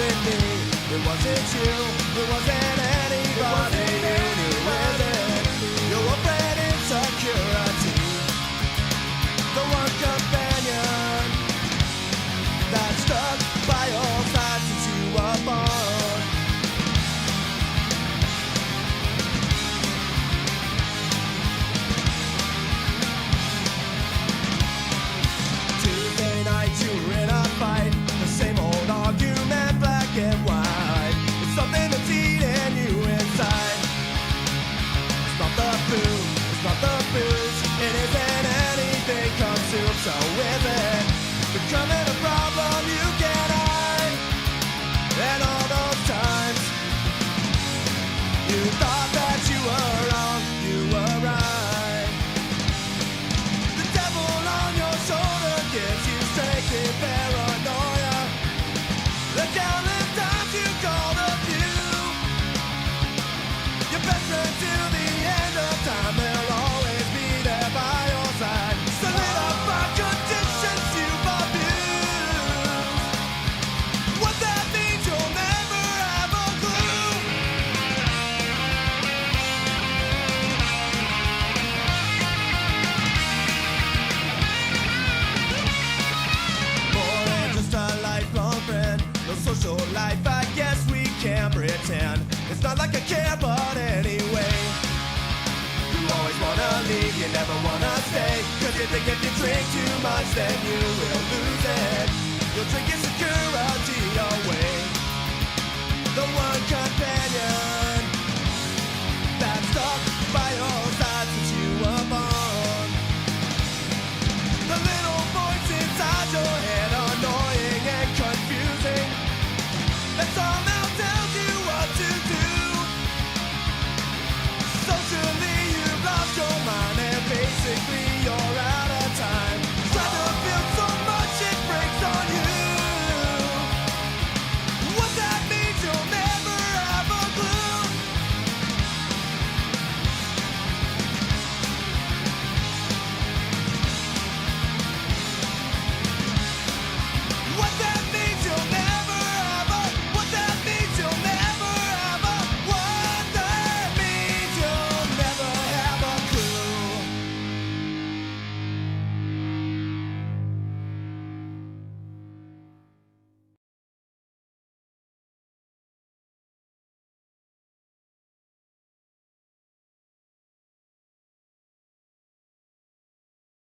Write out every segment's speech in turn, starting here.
wasn't me, it wasn't you, it wasn't anybody you knew, was it? Your old friend insecurity, the one companion that stuck by your side since you were born. Tuesday night you were in a fight, the same old argument, black and white. It's something that's eating you inside. It's not the food, it's not the booze, it isn't anything consumed, so is it becoming a problem you can't hide? And all those times you thought that you were wrong, you were right. The devil on your shoulder gives you strength in paranoia. The countless times you called a few, your best friend till the end of time, they'll always be there by your side. Solidify conditions you've abused. What that means you'll never have a clue. More than just a lifelong friend, no social life, I guess we can pretend. It's not like I care, but anyway, you always wanna leave, you never wanna stay, 'cause you think if you drink too much then you will lose it. You'll drink your security away. The one companion that stuck by your side since you were born. The little voice inside your head, annoying and confusing, that somehow tells you what to do. Socially you've lost your mind and basically you're out of time. Try to feel so much it breaks on you. What that means you'll never have a clue. What that means you'll never have a, what that means you'll never have a, what that means you'll never have a clue.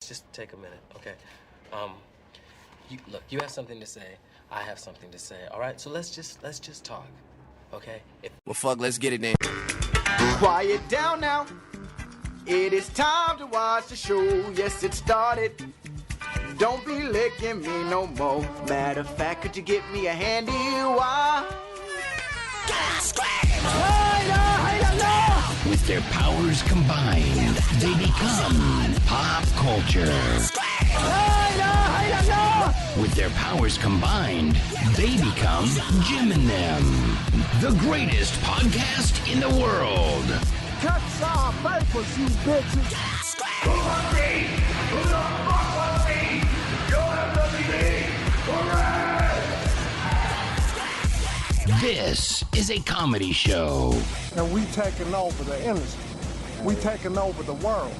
Just take a minute, okay? Look, you have something to say. I have something to say. All right, so let's just talk, okay? Well, fuck, let's get it then. Quiet down now. It is time to watch the show. Yes, it started. Don't be licking me no more. Matter of fact, could you get me a handy wire? With their powers combined, they become pop culture. With their powers combined, they become Jim and Them, the greatest podcast in the world. Cuts our papers, you bitches. Who wants me? Who the fuck wants me? You'll have to be me. This is a comedy show. And we taking over the industry. We taking over the world.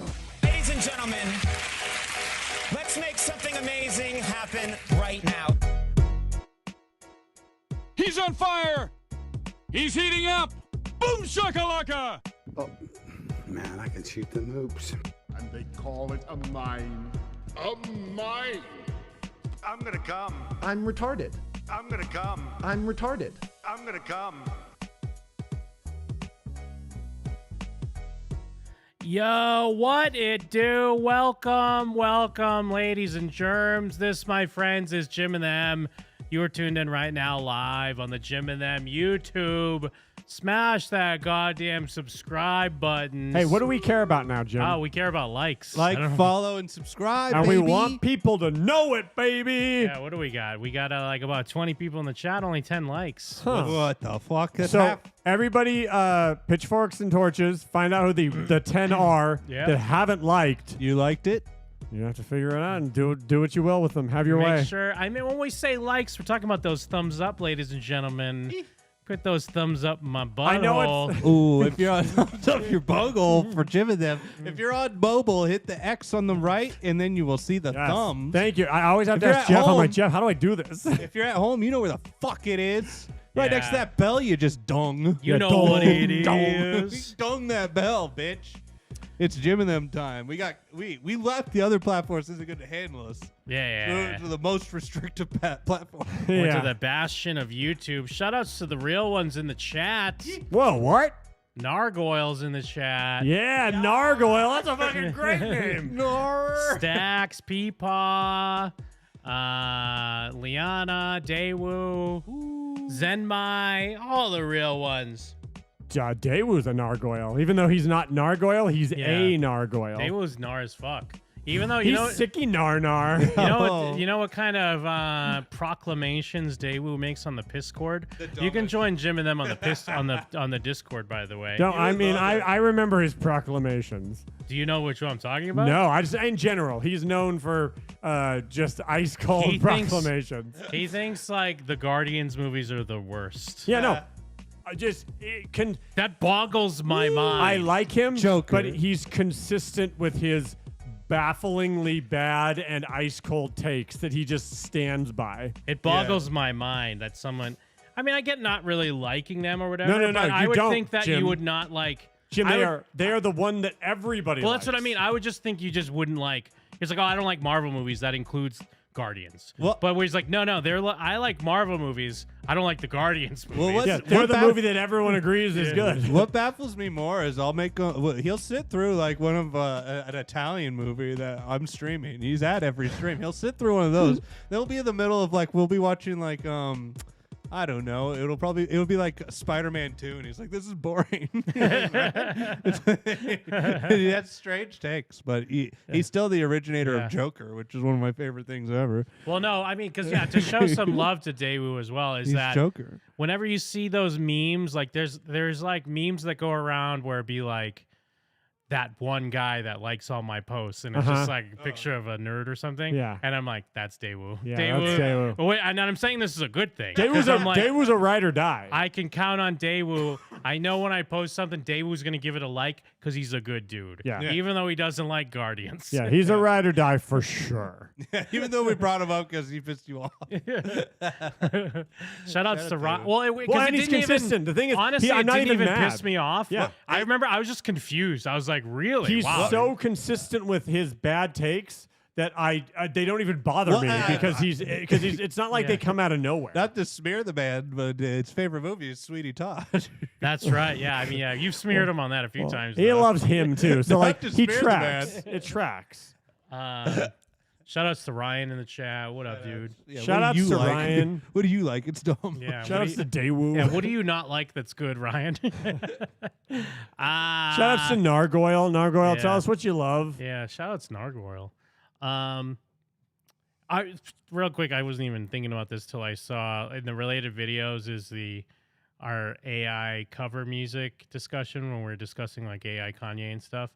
Ladies and gentlemen, let's make something amazing happen right now. He's on fire! He's heating up! Boom shakalaka! Oh, man, I can shoot them hoops. And they call it a mine. A mine! I'm gonna come. I'm retarded. I'm gonna come. I'm retarded. I'm gonna come. Yo, what it do? Welcome, ladies and germs. This, my friends, is Jim and Them. You are tuned in right now live on the Jim and Them YouTube. Smash that goddamn subscribe button. Hey, what do we care about now, Jim? Oh, we care about likes. Like, follow, and subscribe, and baby. we want people to know it, baby. Yeah, what do we got? We got like about 20 people in the chat, only 10 likes. Huh. What the fuck? That's so everybody, pitchforks and torches, find out who the 10 are that haven't liked. You liked it? You have to figure it out and do what you will with them. Have your way. Make sure. I mean, when we say likes, we're talking about those thumbs up, ladies and gentlemen. Put those thumbs up in my butthole. I know it's... Ooh, if you're on thumbs up your bunghole for Jim and them. If you're on mobile, hit the X on the right, and then you will see the thumb. Thank you. I always have to ask Jeff. I'm like, Jeff, how do I do this? If you're at home, you know where the fuck it is. Right next to that bell, you just dung. You know what it is. Dung that bell, bitch. It's Jim and them time. We left the other platforms isn't going to handle us. Yeah. To the most restrictive platform. Went to the bastion of YouTube. Shoutouts to the real ones in the chat. Whoa, what? Nargoyle's in the chat. Yeah, Nargoyle. That's a fucking great name. Stacks, Peepaw, Liana, Daewoo, Zenmai, all the real ones. Daewoo's a Nargoyle. Even though he's not Nargoyle, he's a Nargoyle. Daewoo's nar as fuck. Even though he's sicky nar. You know what kind of proclamations Daewoo makes on the Discord? You can join Jim and them on the on the Discord, by the way. No, I remember his proclamations. Do you know which one I'm talking about? No, I just in general, he's known for just ice cold proclamations. He thinks like the Guardians movies are the worst. Yeah, no. That boggles my mind. I like him, Joker. but he's consistent with his bafflingly bad and ice cold takes that he just stands by. It boggles my mind that someone. I mean, I get not really liking them or whatever. No, but I would don't, think that Jim. you would not like. Jim, they are the one that everybody. Well, likes. that's what I mean. I would just think you just wouldn't like. It's like, oh, I don't like Marvel movies. That includes Guardians. Well, but where he's like, no, I like Marvel movies. I don't like the Guardians movies. Well, they're the movie that everyone agrees is good. What baffles me more is he'll sit through like one of an Italian movie that I'm streaming. He's at every stream. He'll sit through one of those. They'll be in the middle of like we'll be watching like I don't know. It'll be like Spider-Man 2, and he's like, "This is boring." He has strange takes, but he's still the originator of Joker, which is one of my favorite things ever. Well, no, I mean, because to show some love to Daewoo as well is He's that Joker. Whenever you see those memes, like there's like memes that go around where it'd be like that one guy that likes all my posts, and it's just like a picture of a nerd or something. Yeah. And I'm like, that's Daewoo. Yeah, that's Daewoo. Wait, and I'm saying this is a good thing. Daewoo's a ride or die. I can count on Daewoo. I know when I post something, Daewoo's going to give it a like because he's a good dude. Yeah. Even though he doesn't like Guardians. Yeah, he's a ride or die for sure. Even though we brought him up because he pissed you off. Shout outs to Ron. Well, and he's consistent. The thing is, honestly, I'm it not didn't even even mad. piss me off. Yeah. I remember I was just confused. I was like, really? He's Wow. so consistent with his bad takes that they don't even bother me because it's not like they come out of nowhere. Not to smear the man, but his favorite movie is Sweeney Todd. That's right. Yeah, I mean, yeah, you've smeared him on that a few times. He loves him too, so like to he smear the tracks. man. It tracks. Shout outs to Ryan in the chat. What up, dude? Yeah, Shout outs to Ryan. What do you like? It's dumb. Yeah. Shout outs to Daewoo. Yeah, what do you not like that's good, Ryan? Shout outs to Nargoyle. Nargoyle, tell us what you love. Yeah, shout outs to Nargoyle. Real quick, I wasn't even thinking about this till I saw in the related videos is our AI cover music discussion when we're discussing like AI Kanye and stuff.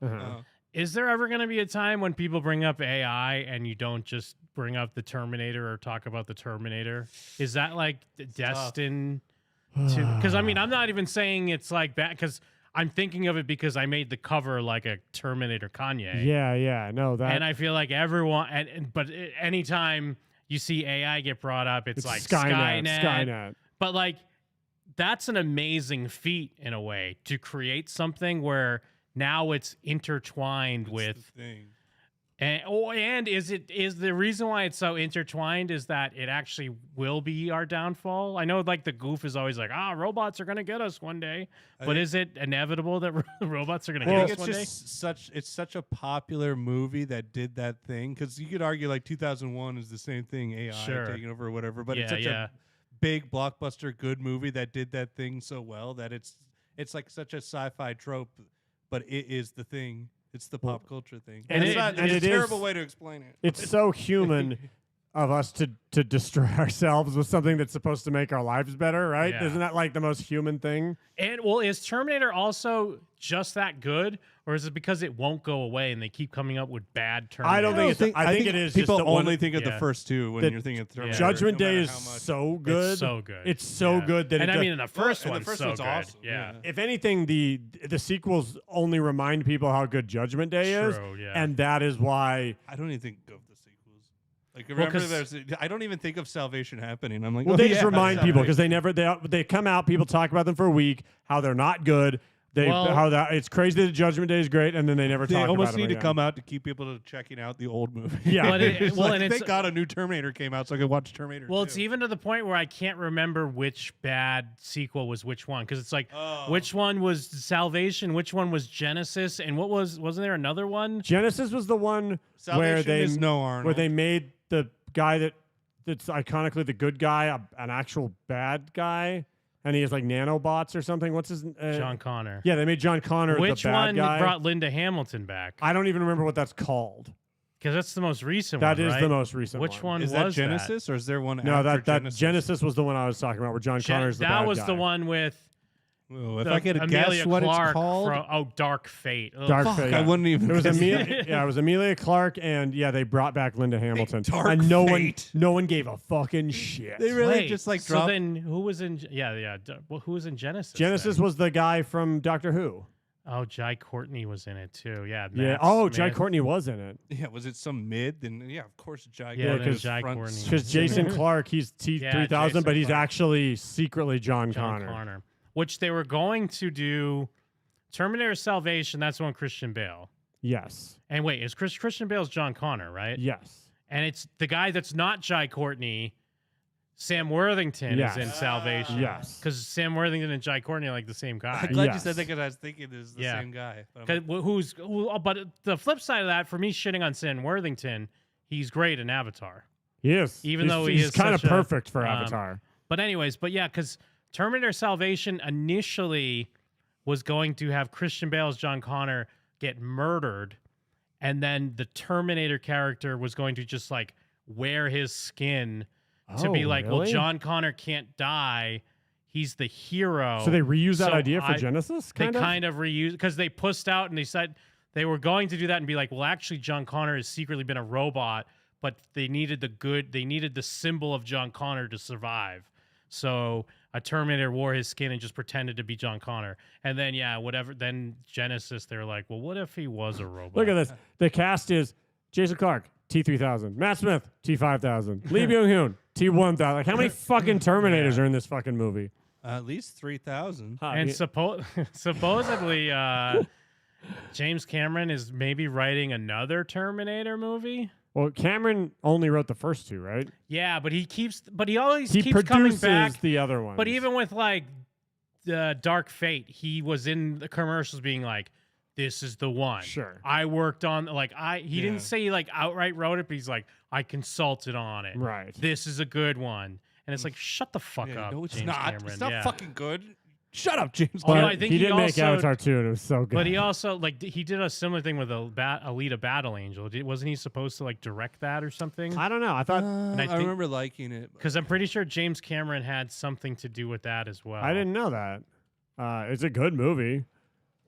Is there ever going to be a time when people bring up AI and you don't just bring up the Terminator or talk about the Terminator? Is that like destined to? Because I mean, I'm not even saying it's like that because I'm thinking of it because I made the cover like a Terminator Kanye. Yeah, no, that. And I feel like everyone, but anytime you see AI get brought up, it's like Skynet. But like, that's an amazing feat in a way to create something where now it's intertwined with. And is the reason why it's so intertwined is that it actually will be our downfall? I know like the goof is always like, robots are going to get us one day. But is it inevitable that robots are going to get us one day? It's such a popular movie that did that thing. Because you could argue like 2001 is the same thing, AI taking over or whatever. But it's such a big blockbuster good movie that did that thing so well that it's like such a sci-fi trope, but it is the thing. It's the pop culture thing. And it's a terrible way to explain it. It's so human of us to destroy ourselves with something that's supposed to make our lives better, right? Yeah. Isn't that like the most human thing? And well, is Terminator also just that good, or is it because it won't go away and they keep coming up with bad Terminator? I don't think it's. I think it is. People just the only one, think of the Yeah. first two when you're thinking of Terminator. Judgment no Day matter is how much. so good. It's so good. It's so Yeah. good that And it I does- mean, the first and the one's first so one's good. awesome. Yeah. If anything, the sequels only remind people how good Judgment Day is, True, yeah. and that is why. I don't even think of the sequels. Like Well, remember, 'cause- I don't even think of Salvation happening. I'm like, Well, oh, they just yeah, remind people because Salvation. they come out, people talk about them for a week, how they're not good. Well- How that it's crazy that Judgment Day is great, and then they never They talk about almost them need to again. come out to keep people to checking out the old movie. Yeah. But it- It's well, like, and thank God a new Terminator came out so I could watch Terminator. Well, 2. it's even to the point where I can't remember which bad sequel was which one, because it's like which one was Salvation, which one was Genesis, and wasn't there another one? Genesis was the one where Salvation they is no Arnold. where they made the guy that's iconically the good guy an actual bad guy, and he has like nanobots or something. What's his John Connor. Yeah, they made John Connor Which the bad one guy. brought Linda Hamilton back? I don't even remember what that's called. Because that's the most recent That one. is right? the most recent Which one is was that Genesis or is there one? No, after that Genesis was the one I was talking about, where John Connor's the that bad was guy. the one with. If the I could Amelia guess what Clarke it's called, Dark Fate. Ugh. Dark fuck, Fate. I wouldn't even. It was guess Amelia. that. Yeah, it was Amelia Clarke, and yeah, they brought back Linda Hamilton. Dark and Fate. no one gave a fucking shit. They really Wait, just like so dropped. then who was in? Well, who was in Genesis? Genesis then? was the guy from Doctor Who. Oh, Jai Courtney was in it too. Yeah. Yeah. Matt Oh, Smith. Jai Courtney was in it. Yeah, was it some mid? Then yeah, of course, Jai. Yeah, Courtney's Jai front Courtney. Because Jason Clarke, he's T3000, Jason but he's Clarke. actually secretly John John Connor. Which they were going to do Terminator Salvation. That's the one with Christian Bale. Yes. And wait, is Christian Bale's John Connor, right? Yes. And it's the guy that's not Jai Courtney. Sam Worthington Yes. is in Salvation. Yes. Because Sam Worthington and Jai Courtney are like the same guy. I'm glad you Yes. said that because I was thinking it's the same guy. But I'm like, But the flip side of that, for me shitting on Sam Worthington, he's great in Avatar. He is. Even though he he's is kind of such a, perfect for Avatar. But anyways, yeah, because Terminator Salvation initially was going to have Christian Bale's John Connor get murdered, and then the Terminator character was going to just like wear his skin to be Oh, like, well, really? John Connor can't die. He's the hero. So they reused that So idea for Genesis? They kind of reused because they pushed out and they said they were going to do that and be like, well, actually, John Connor has secretly been a robot, but they needed the symbol of John Connor to survive. So a Terminator wore his skin and just pretended to be John Connor. And then, then Genesis, they were like, well, what if he was a robot? Look at this. The cast is Jason Clarke, T3000. Matt Smith, T5000. Lee Byung-hun, T1000. Like, how many fucking Terminators are in this fucking movie? at least 3,000. And supposedly, James Cameron is maybe writing another Terminator movie. Well, Cameron only wrote the first two, right? Yeah, but he always He keeps coming produces back. the other ones. But even with like Dark Fate, he was in the commercials being like, "This is the one." Sure. I worked on he didn't say he like outright wrote it, but he's like, I consulted on it. Right. This is a good one. And it's like, shut the fuck Yeah, up. no, it's James not. Cameron. It's not Yeah. fucking good. Shut up, James. Although But I think he he did make also- Avatar 2, and it was so good. But he also he did a similar thing with Alita Battle Angel. Wasn't he supposed to like direct that or something? I don't know. I thought I remember liking it. Because I'm pretty sure James Cameron had something to do with that as well. I didn't know that. It's a good movie,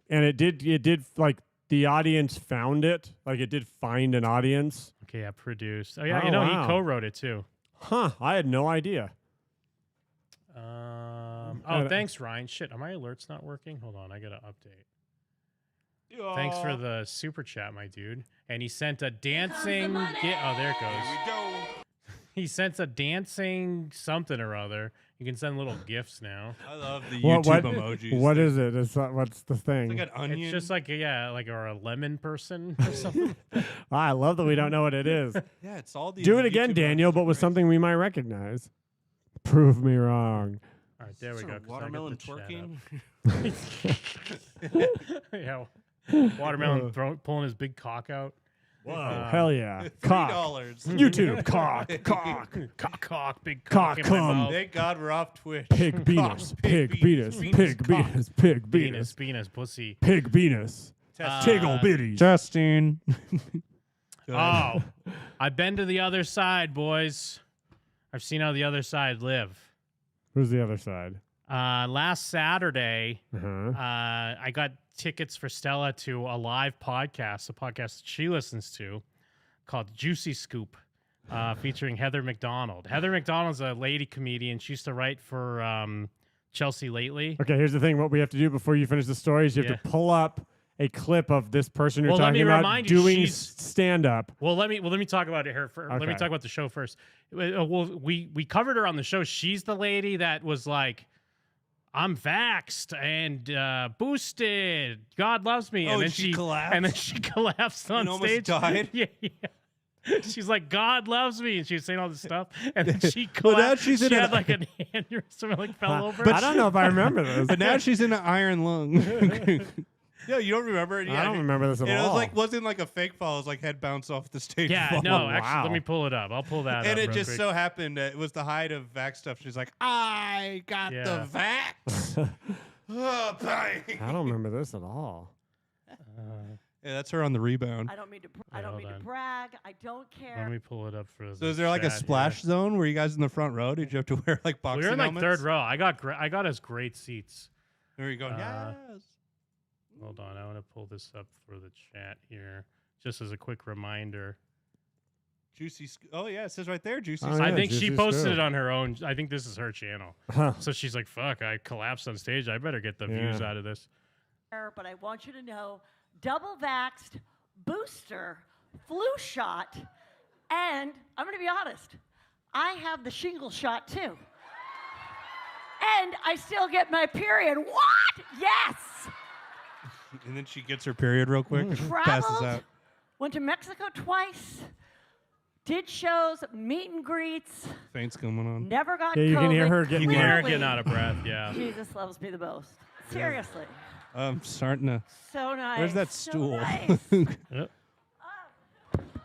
and it did like the audience found it. Like it did find an audience. Okay, yeah, produced. Oh yeah, Oh, he wow. co-wrote it too. Huh? I had no idea. Thanks, Ryan. Shit, are my alerts not working? Hold on, I gotta update. Thanks for the super chat, my dude. And he sent a dancing. Oh, there it goes. Here we go. He sent a dancing something or other. You can send little gifts now. I love the What emojis. What is it? What's the thing? It's like an onion. It's just like or a lemon person or something. I love that we don't know what it is. Yeah, it's all the. Do it again, YouTube Daniel, but with something we might recognize. Prove me wrong. All right, there we go. 'cause I got Watermelon the chat twerking. up. Yeah, watermelon pulling his big cock out. Whoa, hell yeah. Cock. $3. YouTube, cock, big Cock cock in my cum. mouth. Thank God we're off Twitch. Pig penis, pig penis, pig penis, pig penis, Penis, pussy. pig penis. Tiggle bitties. Justin. Oh, I've been to the other side, boys. I've seen how the other side live. Who's the other side? Last Saturday, Uh-huh. I got tickets for Stella to a live podcast, a podcast that she listens to called Juicy Scoop, featuring Heather McDonald. Heather McDonald's a lady comedian. She used to write for Chelsea Lately. Okay, here's the thing. What we have to do before you finish the story is you have to pull up a clip of this person you're talking about doing stand-up. Well, let me talk about it here. Let me Okay. talk about the show first. Well, we covered her on the show. She's the lady that was like, I'm vaxxed and boosted. God loves me. Oh, and then she collapsed? And then she collapsed on And almost stage. died? Yeah. She's like, God loves me, and she was saying all this stuff, and then she Well, now collapsed. she's She in had an- like an aneurysm, and like fell over. I don't know if I remember this. But now she's in an iron lung. Yeah, you don't remember it? Yeah, I don't remember this at It all. wasn't like a fake fall. It was like head bounced off the stage. Yeah, fall. no, actually, let me pull it up. I'll pull that up. And it real just quick. so happened that it was the height of vax stuff. She's like, I got Yeah. the vax. Oh, bang. I don't remember this at all. Yeah, that's her on the rebound. I don't mean to. I Wait, don't hold mean on. to brag. I don't care. Let me pull it up for So is there like a chat splash here. zone where you guys in the front row? Did you have to wear like boxing We were in like helmets? third row. I got us great seats. There you go. Uh, Yes. Hold on, I want to pull this up for the chat here, just as a quick reminder. Juicy. Oh yeah, it says right there, Juicy. Oh, I yeah, think she Juicy posted Scoop. it on her own. I think this is her channel. Huh. So she's like, "Fuck, I collapsed on stage. I better get the views Yeah. out of this." But I want you to know, double vaxxed, booster, flu shot, and I'm going to be honest, I have the shingle shot too. And I still get my period. What? Yes. And then she gets her period real quick. and passes Traveled, out. went to Mexico twice, did shows, meet and greets, Faint's going on. never got Yeah, you can hear COVID, her getting You can hear her clearly. getting out of breath. Yeah. Jesus loves me the most. Seriously. I'm starting to. So nice. Where's that so stool? nice. Yep.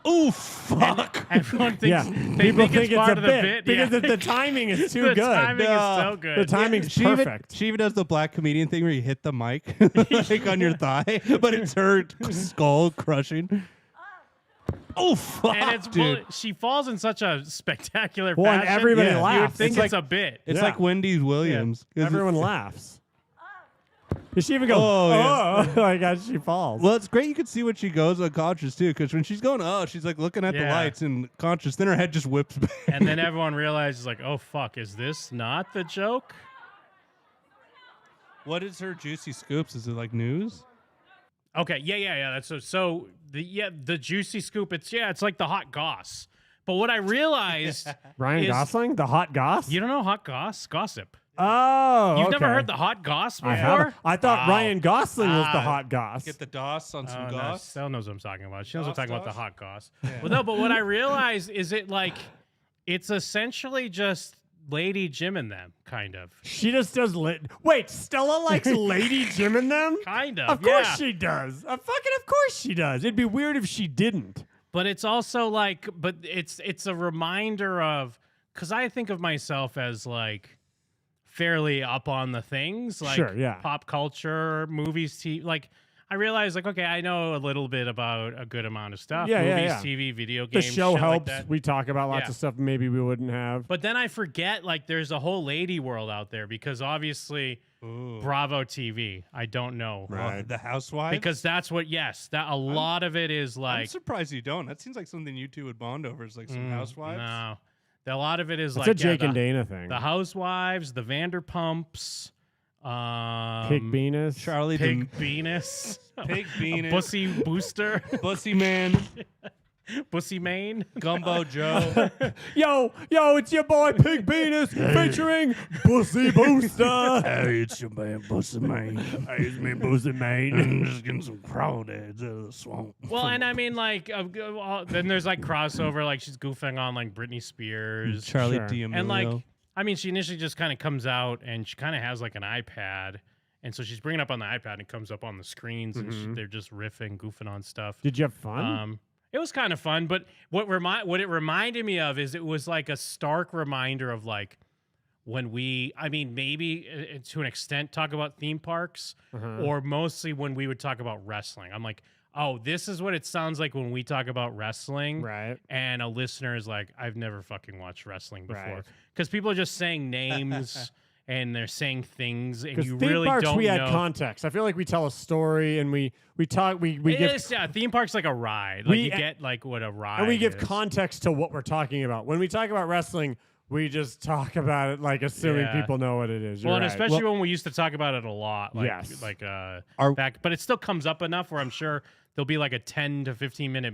Oh fuck! Everyone thinks Yeah, they people think it's part a of the bit, bit because yeah. the timing is too The good. timing is so good. The timing's she perfect. She even does the black comedian thing where you hit the mic like on your thigh, but it's her skull crushing. Oh fuck, And it's dude! she falls in such a spectacular Well, and fashion. everybody You would laughs. think It's it's like- a bit. It's Yeah. like Wendy Williams. 'Cause Everyone it's- laughs. Does she even go, Oh, yeah. oh, like as she falls? Well, it's great you can see when she goes unconscious too, because when she's going, oh, she's like looking at the Yeah. lights and conscious. Then her head just whips back. And then everyone realizes, like, oh fuck, is this not the joke? What is her juicy scoops? Is it like news? Okay, yeah. That's so the juicy scoop. It's like the hot goss. But what I realized, Ryan is- Gosling, the hot goss? you don't know hot gossip. Oh, You've never okay. heard the hot goss before? I haven't. I thought Wow. Ryan Gosling was the Ah. hot goss. Get the DOS on some Oh, no, goss. Stella knows what I'm talking about. She knows Goss, I'm talking about the Doss? hot goss. Well, no, but what I realized is it's essentially just Lady Jim and them, kind of. She just does Wait, Stella likes Lady Jim and them? Kind of, Of course yeah. she does. Of course she does. It'd be weird if she didn't. But it's also like, it's a reminder of, because I think of myself as like fairly up on the things, like Sure, yeah. pop culture, movies, TV. Like I realize, like, okay, I know a little bit about a good amount of stuff. Yeah, movies, yeah. TV, video The games. show shit like helps. that. We talk about lots Yeah. of stuff maybe we wouldn't have. But then I forget, like, there's a whole lady world out there because obviously Bravo TV. I don't know. Right. The Housewives? Because that's what, a lot of it is I'm like. surprised you don't. That seeins like something you two would bond over. Is like some Housewives. No. A lot of it is It's like a Jake and the, Dana thing. The Housewives, the Vanderpumps, Pig Venus. Charlie Pig Venus, Pig Venus. Bussy Booster, Bussy Man, Bussy Main, Gumbo Joe. Yo, it's your boy Pig Venus featuring Bussy Booster. Hey, it's your man Bussy Man. Hey, it's me, Bussy Man. I'm just getting some crawdads out of the swamp. Well, and I mean, like, then there's like crossover, like she's goofing on like Britney Spears, Charlie Sure. D'Amelio. and like, I mean, she initially just kind of comes out and she kind of has like an iPad, and so she's bringing it up on the iPad and it comes up on the screens, and they're just riffing, goofing on stuff. Did you have fun? It was kind of fun, but what it reminded me of is it was like a stark reminder of like when we, I mean, maybe to an extent talk about theme parks, or mostly when we would talk about wrestling. I'm like, oh, this is what it sounds like when we talk about wrestling. Right. And a listener is like, I've never fucking watched wrestling before. Right. Because people are just saying names and they're saying things and you theme really parks, don't we know. had context. I feel like we tell a story and we talk, we give... Theme park's like a ride. Like you get like what a ride And we give is. context to what we're talking about. When we talk about wrestling, we just talk about it like assuming people know what it is. You're Well, and right. especially when we used to talk about it a lot. Like, Yes. Like back, but it still comes up enough where I'm sure there'll be like a 10 to 15 minute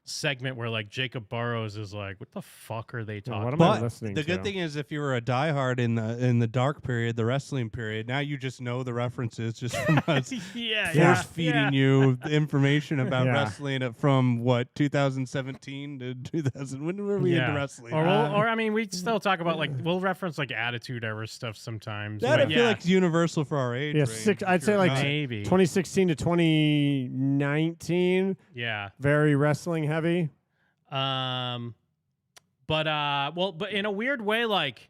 segment where like Jacob Burrows is like, what the fuck are they talking what am about? I listening The to? good thing is, if you were a diehard in the dark period, the wrestling period, now you just know the references just from us force feeding you the information about wrestling from what 2017 to 2000. When were we into wrestling? Or I mean, we still talk about like we'll reference like Attitude Era stuff sometimes. That but I feel like it's universal for our age. Yeah, range, I'd if say you're like not. Maybe. 2016 to 2019. Yeah. Very wrestling heavy. But in a weird way, like,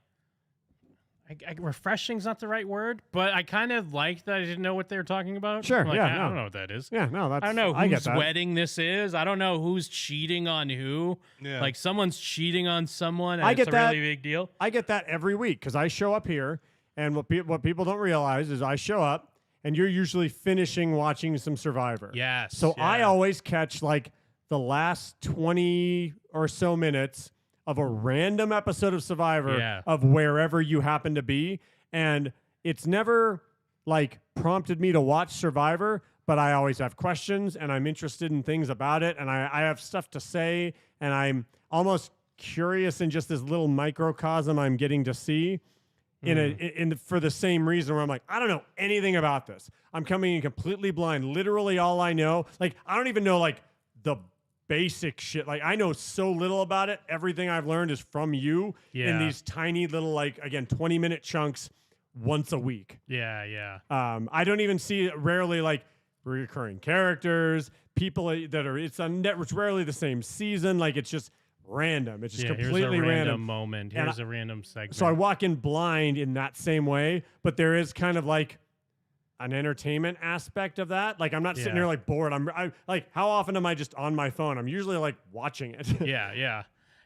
refreshing's not the right word, but I kind of liked that I didn't know what they were talking about. Sure, Like, yeah, I no. don't know what that is. Yeah, no, that's... I don't know I get whose that. wedding this is. I don't know who's cheating on who. Yeah. Like, someone's cheating on someone, and I it's get a that. really big deal. I get that every week because I show up here, and what people don't realize is I show up, and you're usually finishing watching some Survivor. Yes. So I always catch like the last 20 or so minutes of a random episode of Survivor of wherever you happen to be. And it's never like prompted me to watch Survivor, but I always have questions and I'm interested in things about it. And I have stuff to say and I'm almost curious in just this little microcosm I'm getting to see for the same reason where I'm like, I don't know anything about this. I'm coming in completely blind. Literally all I know, like, I don't even know like the basic shit. Like I know so little about it. Everything I've learned is from you in these tiny little, like, again, 20-minute chunks once a week. Yeah. I don't even see rarely like recurring characters, people that are, it's rarely the same season. Like it's just random. It's just completely here's a random random moment. And Here's a random segment. So I walk in blind in that same way, but there is kind of like an entertainment aspect of that. Like I'm not sitting there like bored. I like, how often am I just on my phone? I'm usually like watching it. Yeah.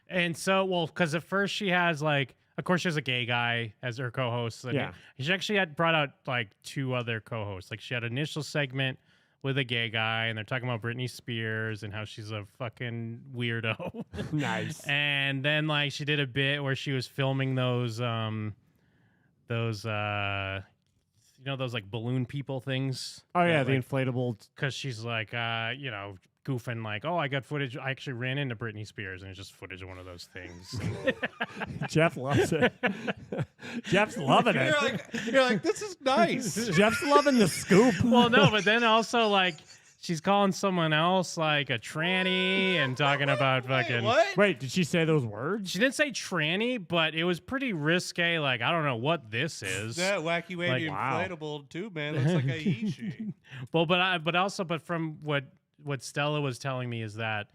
And so, well, because at first she has like, of course, she has a gay guy as her co-host. And she actually had brought out like 2 other co-hosts. Like she had an initial segment with a gay guy, and they're talking about Britney Spears and how she's a fucking weirdo. Nice. And then like she did a bit where she was filming those those like balloon people things. Oh yeah, the like, inflatable. Because she's like, goofing like, oh, I got footage. I actually ran into Britney Spears, and it's just footage of one of those things. Jeff loves it. Jeff's loving it. You're like, this is nice. Jeff's loving the scoop. Well, no, but then also like she's calling someone else like a tranny and talking about fucking. What? Wait, did she say those words? She didn't say tranny, but it was pretty risque. Like, I don't know what this is. That wacky wavy inflatable tube, man. Looks like a Yeezy. Well, but from what Stella was telling me is that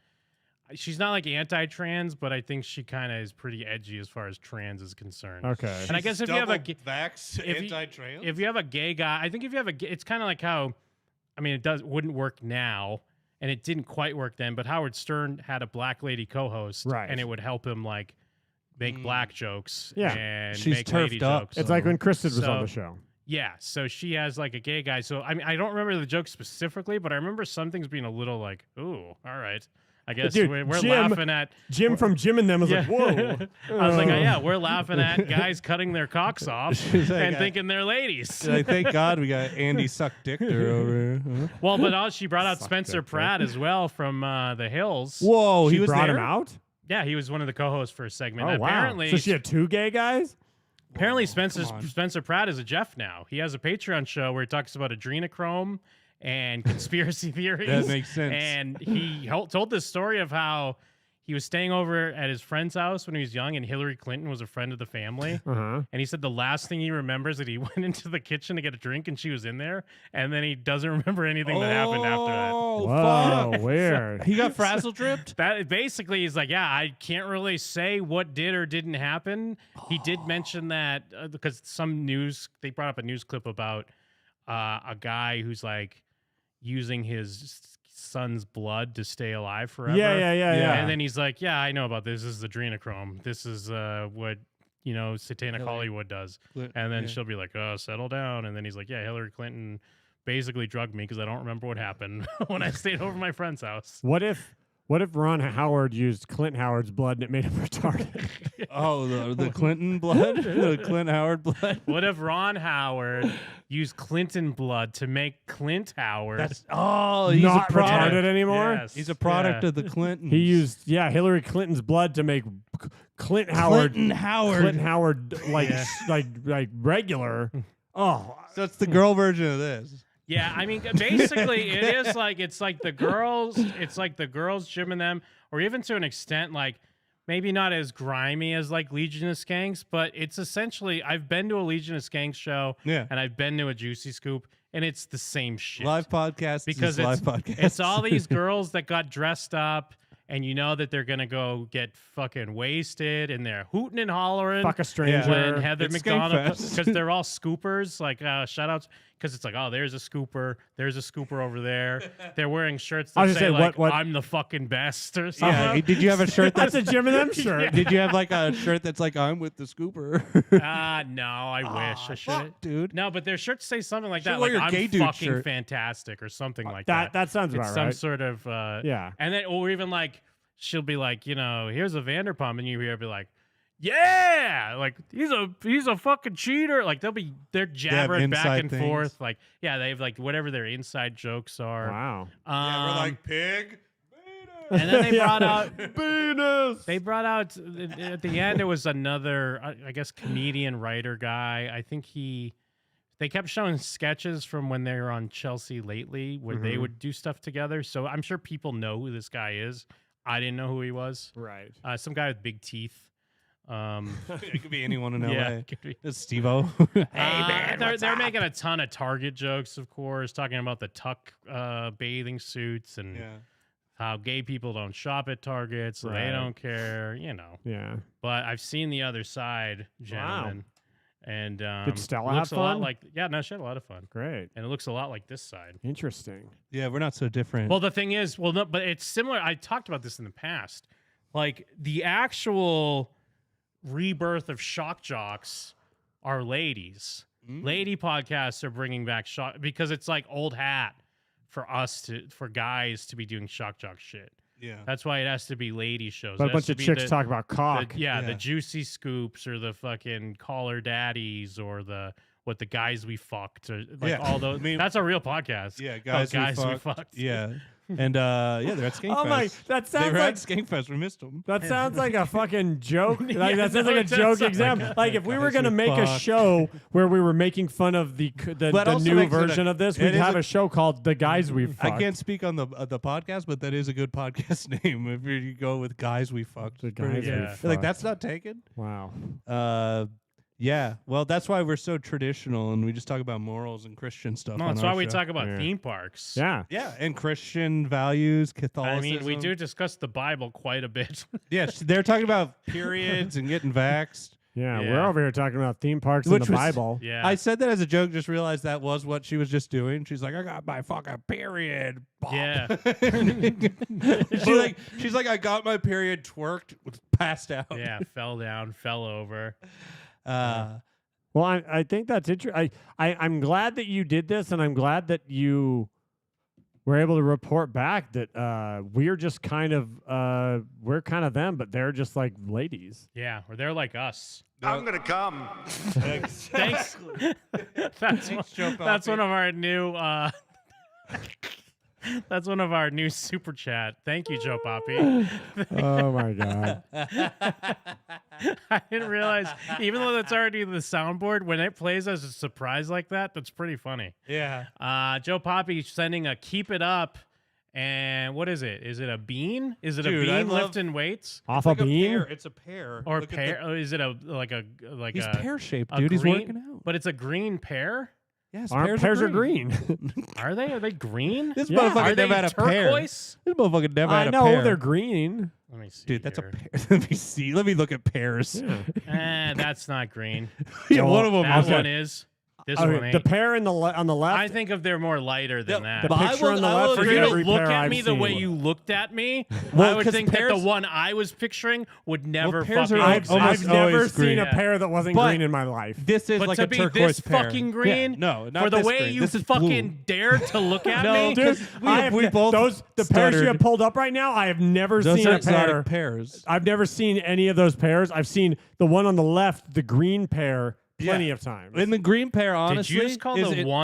she's not like anti-trans, but I think she kind of is pretty edgy as far as trans is concerned. Okay. And I guess if you have a vax anti-trans, if you have a gay guy, I think if you have it's kind of like how, I mean, wouldn't work now, and it didn't quite work then. But Howard Stern had a black lady co-host, right? And it would help him like make black jokes, and she's make lady turfed up. jokes. It's like when Kristen was on the show. Yeah, so she has like a gay guy. So I mean, I don't remember the joke specifically, but I remember some things being a little like, "Ooh, all right." I guess Dude, we're Jim, laughing at Jim from Jim and them was like, "Whoa!" I was like, "Yeah, we're laughing at guys cutting their cocks off and thinking they're ladies." Like, thank God we got Andy Suck Dichter over here. Huh? Well, but she brought out Spencer Pratt as well from The Hills. Whoa, he was brought there? him out. Yeah, he was one of the co-hosts for a segment. Oh Apparently, wow! So she had 2 gay guys. Apparently, Spencer Pratt is a Jeff now. He has a Patreon show where he talks about adrenochrome and conspiracy theories. That makes sense. And he told this story of how he was staying over at his friend's house when he was young, and Hillary Clinton was a friend of the family. Uh-huh. And he said the last thing he remembers that he went into the kitchen to get a drink, and she was in there. And then he doesn't remember anything that happened after that. Whoa, weird. He got frazzle dripped? That basically is like, yeah, I can't really say what did or didn't happen. He did mention that because they brought up a news clip about a guy who's like using his son's blood to stay alive forever. Yeah. And then he's like, yeah, I know about this. This is adrenochrome. This is what, Satanic Hollywood does. And then she'll be like, oh, settle down. And then he's like, yeah, Hillary Clinton basically drugged me because I don't remember what happened when I stayed over my friend's house. What if Ron Howard used Clint Howard's blood and it made him retarded? Oh, the Clinton blood? The Clint Howard blood? What if Ron Howard used Clinton blood to make Clint Howard He's not a product retarded anymore? Yes. He's a product of the Clintons. He used Hillary Clinton's blood to make Clint Howard like regular. Oh, so it's the girl version of this. Yeah, I mean, basically, it's like the girls, Jim and them, or even to an extent, like maybe not as grimy as like Legion of Skanks, but it's essentially I've been to a Legion of Skanks show, and I've been to a Juicy Scoop, and it's the same shit. Live podcast because live podcast. It's all these girls that got dressed up. And you know that they're gonna go get fucking wasted, and they're hooting and hollering. Fuck a stranger. When Heather It's McDonald, Skankfest. because they're all scoopers, like shout outs, because it's like, oh, there's a scooper over there. They're wearing shirts that say like, I'm the fucking best or something. Yeah, did you have a shirt that's a Jim and them shirt? Yeah. Did you have like a shirt that's like I'm with the scooper? No, I wish I should, dude. No, but their shirts say something like Should that, wear like your I'm gay dude fucking shirt. fantastic or something like that. That sounds it's about some right. sort of yeah. And then or even like she'll be like, here's a Vanderpump, and you hear her be like, yeah, like he's a fucking cheater. Like they're jabbering back and forth. Like, yeah, they have like whatever their inside jokes are. Wow. Yeah, we're like pig. And then they brought out Venus. They brought out at the end. There was another, I guess, comedian writer guy. I think they kept showing sketches from when they were on Chelsea Lately, where they would do stuff together. So I'm sure people know who this guy is. I didn't know who he was. Right. Some guy with big teeth. It could be anyone in Yeah, LA. it could be. It's Steve-O. Hey man, they're making a ton of Target jokes, of course, talking about the tuck bathing suits and how gay people don't shop at Target, so they don't care, Yeah. But I've seen the other side, gentlemen. And Did Stella looks have a lot fun? like she had a lot of fun. Great. And it looks a lot like this side. Interesting. Yeah, we're not so different. Well, the thing is, no, but it's similar. I talked about this in the past. Like the actual rebirth of shock jocks are ladies. Lady podcasts are bringing back shock because it's like old hat for guys to be doing shock jock shit. Yeah. That's why it has to be lady shows. But It a has bunch to of be chicks the- talk about cock. the Juicy Scoops or the fucking Caller Daddies or the guys we fucked or like all those. That's a real podcast. Yeah, called guys we fucked. Yeah. And they're at Skankfest. Oh my, that They sounds were like at Skankfest. We missed them. that sounds like a fucking joke. Like, Yeah, that sounds no, like a it does joke sound example. like Like if we were Guys gonna we make a fucked. show where we were making fun of the That also new makes it version of this, it we'd is have a- a show called "The Guys We Fucked." I can't speak on the podcast, but that is a good podcast name. If you go with guys we fucked, The Guys We Yeah. Fucked. like that's not taken. Wow. Yeah. Well, that's why we're so traditional, and we just talk about morals and Christian stuff. No, on that's our why we show. talk about Yeah. theme parks. Yeah. Yeah, and Christian values, I Catholicism. mean, we do discuss the Bible quite a bit. Yes, they're talking about periods and getting vaxxed. Yeah, Yeah. we're over here talking about theme parks Which and the was- Bible. Yeah. I said that as a joke, just realized that was what she was just doing. She's like, I got my fucking period. Bob." Yeah. she's like, I got my period, twerked, passed out. Yeah, fell down, fell over. Well, I think that's interesting. I'm glad that you did this, and I'm glad that you were able to report back that we're just kind of we're kind of them, but they're just like ladies. Yeah, or they're like us. I'm gonna come. Thanks. Joe That's Poppy. one of our new. That's one of our new super chat. Thank you, Joe Poppy. Oh my god. I didn't realize, even though that's already the soundboard, when it plays as a surprise like that, that's pretty funny. Yeah. Joe Poppy sending a keep it up. And what is it? Is it a bean? Is it Dude, a I bean love- lifting weights? Off Like a bean? pear. It's a pear. Or Look at pear? Or is it like a He's a pear-shaped, a dude. He's green- working out. But it's a green pear. Yes, Pears are green. Are they? Are they green? This Yeah. motherfucker Are they never had a pear. turquoise? This motherfucker never I had a know pear. they're green. Let me see. Dude, that's a here. pear. Let me see. Let me look at pears. Yeah. That's not green. Yeah, Well, one of them. That okay. one is. This one ain't. The pair on the left. I think of they're more lighter than that. The picture on the left. For is you to every look pair at I've me the seen. way you looked at me, Well, I would 'cause think that the pairs- one I was picturing would never pairs fucking are exist. I've never always seen green. a pair that wasn't But green in my life. This is But like to a be turquoise this pair. fucking green, Yeah, no, not for the this way green. you This is fucking blue. dared to look at No, me, Dude, we both the pairs you stuttered. have pulled up right now. I have never Those seen are a pair. exotic pairs. I've never seen any of those pairs. I've seen the one on the left, the green pair, plenty of times. In the green pair, honestly, did you just call is the it- one